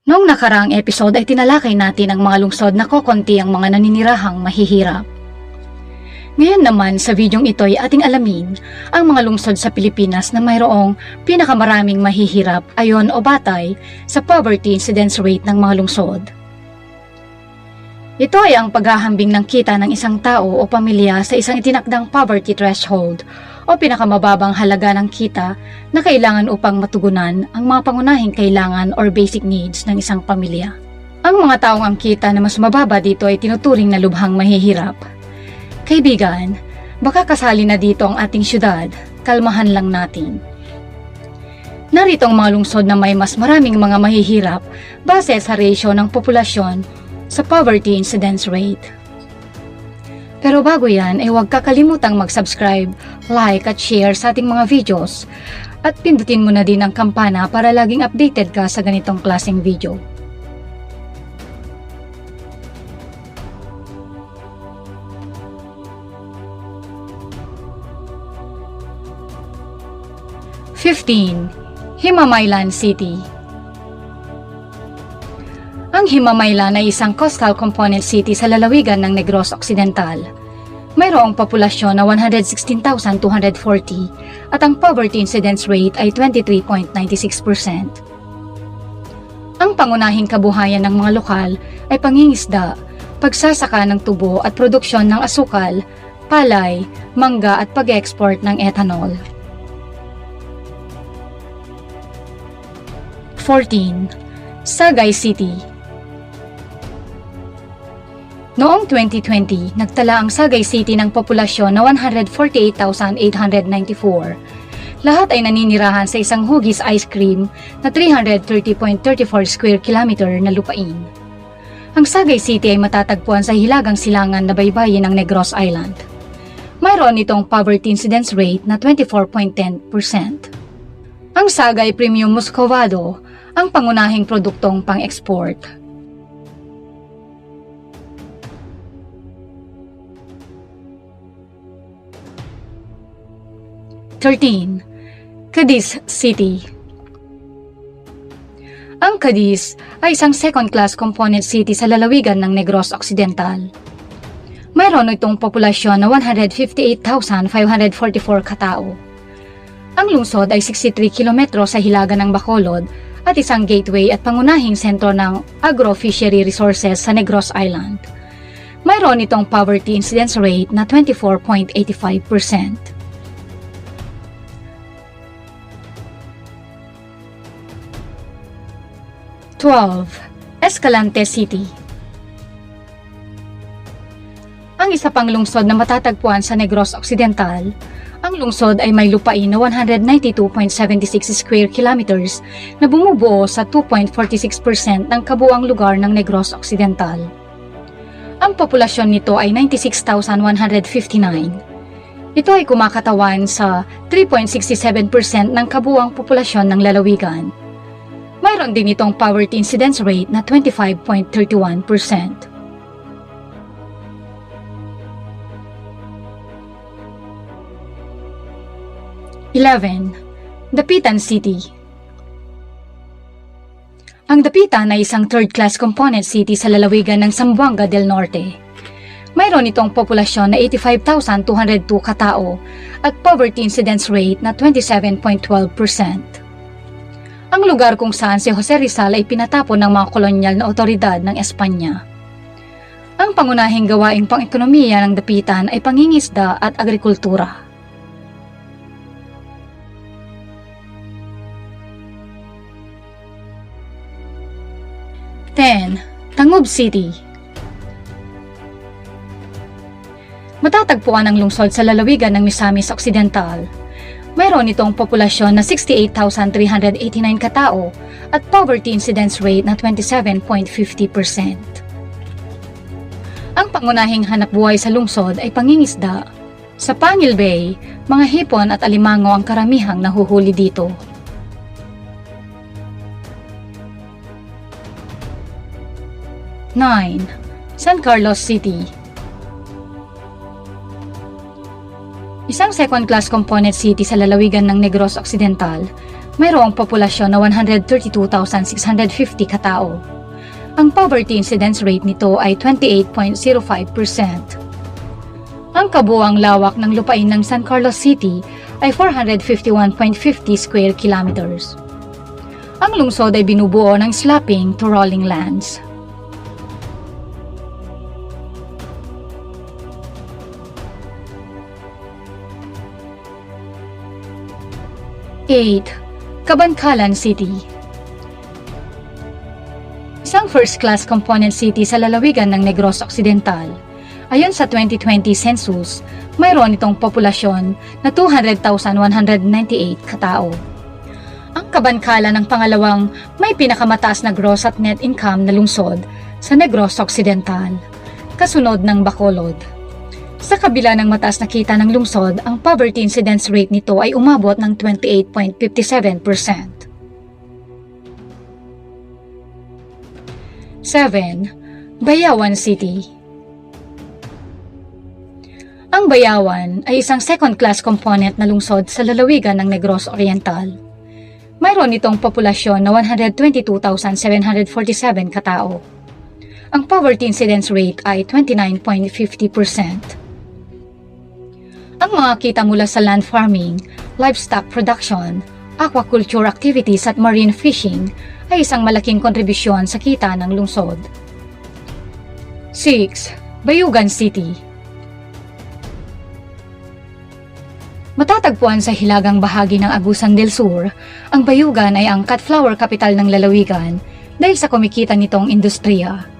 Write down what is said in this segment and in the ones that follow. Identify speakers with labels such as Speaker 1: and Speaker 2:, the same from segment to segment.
Speaker 1: Noong nakaraang episode ay tinalakay natin ang mga lungsod na kokonti ang mga naninirahang mahihirap. Ngayon naman sa videong ito ay ating alamin ang mga lungsod sa Pilipinas na mayroong pinakamaraming mahihirap ayon o batay sa poverty incidence rate ng mga lungsod. Ito ay ang paghahambing ng kita ng isang tao o pamilya sa isang itinakdang poverty threshold o pinakamababang halaga ng kita na kailangan upang matugunan ang mga pangunahing kailangan or basic needs ng isang pamilya. Ang mga taong ang kita na mas mababa dito ay tinuturing na lubhang mahihirap. Kaibigan, baka kasali na dito ang ating syudad, kalmahan lang natin. Narito ang mga lungsod na may mas maraming mga mahihirap base sa ratio ng populasyon sa poverty incidence rate. Pero bago yan ay huwag kakalimutang mag-subscribe, like at share sa ating mga videos at pindutin mo na din ang kampana para laging updated ka sa ganitong klaseng video. Himamaylan City. Ang Himamaylan ay isang coastal component city sa lalawigan ng Negros Occidental. Mayroong populasyon na 116,240 at ang poverty incidence rate ay 23.96%. Ang pangunahing kabuhayan ng mga lokal ay pangingisda, pagsasaka ng tubo at produksyon ng asukal, palay, mangga at pag-export ng ethanol. 14. Sagay City. Noong 2020, nagtala ang Sagay City ng populasyon na 148,894. Lahat ay naninirahan sa isang hugis ice cream na 330.34 square kilometer na lupain. Ang Sagay City ay matatagpuan sa hilagang silangan na baybayin ng Negros Island. Mayroon itong poverty incidence rate na 24.10%. Ang Sagay Premium Muscovado ang pangunahing produktong pang-export. Cadiz City. Ang Cadiz ay isang second-class component city sa lalawigan ng Negros Occidental. Mayroon itong populasyon na 158,544 katao. Ang lungsod ay 63 kilometro sa hilaga ng Bacolod at isang gateway at pangunahing sentro ng agro-fishery resources sa Negros Island. Mayroon itong poverty incidence rate na 24.85%. Escalante City. Ang isa pang lungsod na matatagpuan sa Negros Occidental, ang lungsod ay may lupain na 192.76 square kilometers na bumubuo sa 2.46% ng kabuuang lugar ng Negros Occidental. Ang populasyon nito ay 96,159. Ito ay kumakatawan sa 3.67% ng kabuuang populasyon ng lalawigan. Mayroon din itong poverty incidence rate na 25.31%. Dapitan City. Ang Dapitan ay isang third-class component city sa lalawigan ng Zamboanga del Norte. Mayroon itong populasyon na 85,202 katao at poverty incidence rate na 27.12%. Ang lugar kung saan si Jose Rizal ay pinatapon ng mga kolonyal na otoridad ng Espanya. Ang pangunahing gawaing pang-ekonomiya ng Dapitan ay pangingisda at agrikultura. 10. Tangub City. Matatagpuan ang lungsod sa lalawigan ng Misamis Occidental. Mayroon itong populasyon na 68,389 katao at poverty incidence rate na 27.50%. Ang pangunahing hanapbuhay sa lungsod ay pangingisda. Sa Pangil Bay, mga hipon at alimango ang karamihang nahuhuli dito. 9. San Carlos City. Isang second-class component city sa lalawigan ng Negros Occidental, mayroong populasyon na 132,650 katao. Ang poverty incidence rate nito ay 28.05%. Ang kabuuang lawak ng lupain ng San Carlos City ay 451.50 square kilometers. Ang lungsod ay binubuo ng sloping to rolling lands. Eight, Cabancalan City. Isang first-class component city sa lalawigan ng Negros Occidental. Ayon sa 2020 census, mayroon itong populasyon na 200,198 katao. Ang Cabancalan ng pangalawang may pinakamataas na gross at net income na lungsod sa Negros Occidental, kasunod ng Bacolod. Sa kabila ng mataas na kita ng lungsod, ang poverty incidence rate nito ay umabot ng 28.57%. 7. Bayawan City. Ang Bayawan ay isang second-class component na lungsod sa lalawigan ng Negros Oriental. Mayroon itong populasyon na 122,747 katao. Ang poverty incidence rate ay 29.50%. Ang mga kita mula sa land farming, livestock production, aquaculture activities at marine fishing ay isang malaking kontribusyon sa kita ng lungsod. 6. Bayugan City. Matatagpuan sa hilagang bahagi ng Agusan del Sur, ang Bayugan ay ang cut-flower capital ng lalawigan dahil sa kumikita nitong industriya.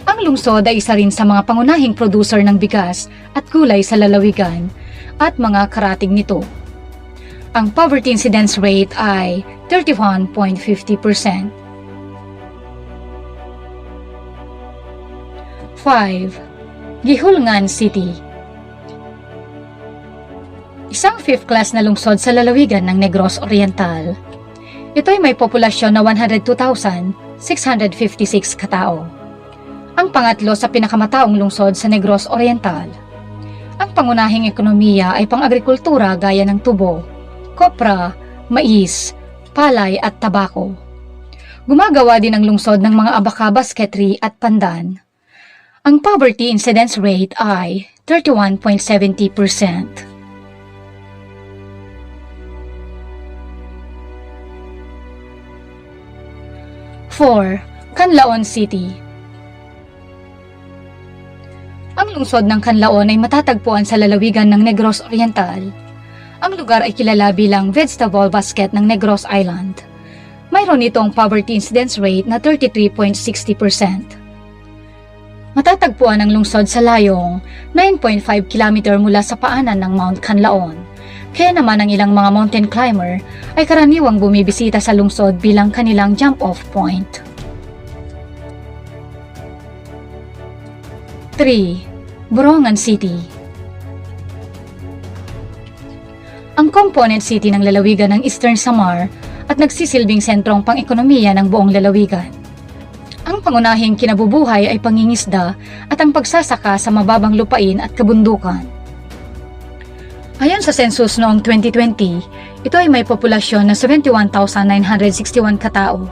Speaker 1: Ang lungsod ay isa rin sa mga pangunahing producer ng bigas at gulay sa lalawigan at mga karatig nito. Ang poverty incidence rate ay 31.50%. 5. Gihulngan City. Isang fifth-class na lungsod sa lalawigan ng Negros Oriental. Ito ay may populasyon na 102,656 katao. Ang pangatlo sa pinakamataong lungsod sa Negros Oriental. Ang pangunahing ekonomiya ay pang-agrikultura gaya ng tubo, kopra, mais, palay at tabako. Gumagawa din ang lungsod ng mga abaka basketry at pandan. Ang poverty incidence rate ay 31.70%. 4. Canlaon City. Ang lungsod ng Canlaon ay matatagpuan sa lalawigan ng Negros Oriental. Ang lugar ay kilala bilang vegetable basket ng Negros Island. Mayroon itong poverty incidence rate na 33.60%. Matatagpuan ang lungsod sa layong 9.5 km mula sa paanan ng Mount Canlaon. Kaya naman ang ilang mga mountain climber ay karaniwang bumibisita sa lungsod bilang kanilang jump-off point. 3. Borongan City. Ang component city ng lalawigan ng Eastern Samar at nagsisilbing sentrong pang-ekonomiya ng buong lalawigan. Ang pangunahing kinabubuhay ay pangingisda at ang pagsasaka sa mababang lupain at kabundukan. Ayon sa census noong 2020, ito ay may populasyon na 71,961 katao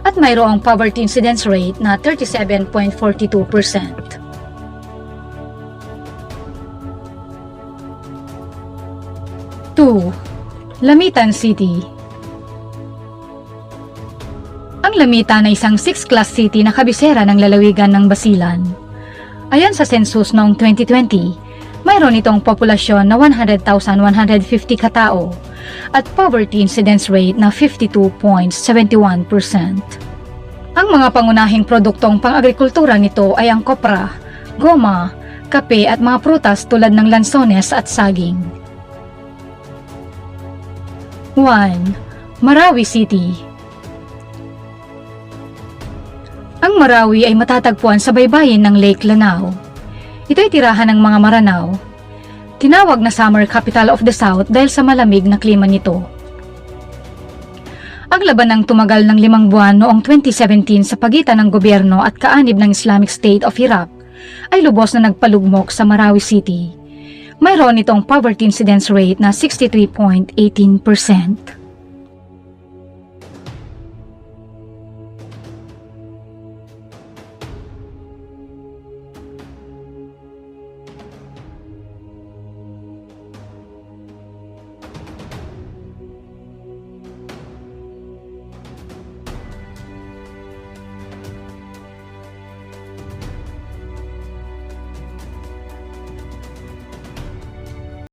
Speaker 1: at mayroong poverty incidence rate na 37.42%. 2. Lamitan City. Ang Lamitan ay isang 6th-class city na kabisera ng lalawigan ng Basilan. Ayon sa census noong 2020, mayroon itong populasyon na 100,150 katao at poverty incidence rate na 52.71%. Ang mga pangunahing produktong pang-agrikultura nito ay ang kopra, goma, kape at mga prutas tulad ng lansones at saging. 1. Marawi City. Ang Marawi ay matatagpuan sa baybayin ng Lake Lanao. Ito ay tirahan ng mga Maranao. Tinawag na Summer Capital of the South dahil sa malamig na klima nito. Ang labanang tumagal ng 5 buwan noong 2017 sa pagitan ng gobyerno at kaanib ng Islamic State of Iraq ay lubos na nagpalugmok sa Marawi City. Mayroon itong poverty incidence rate na 63.18%.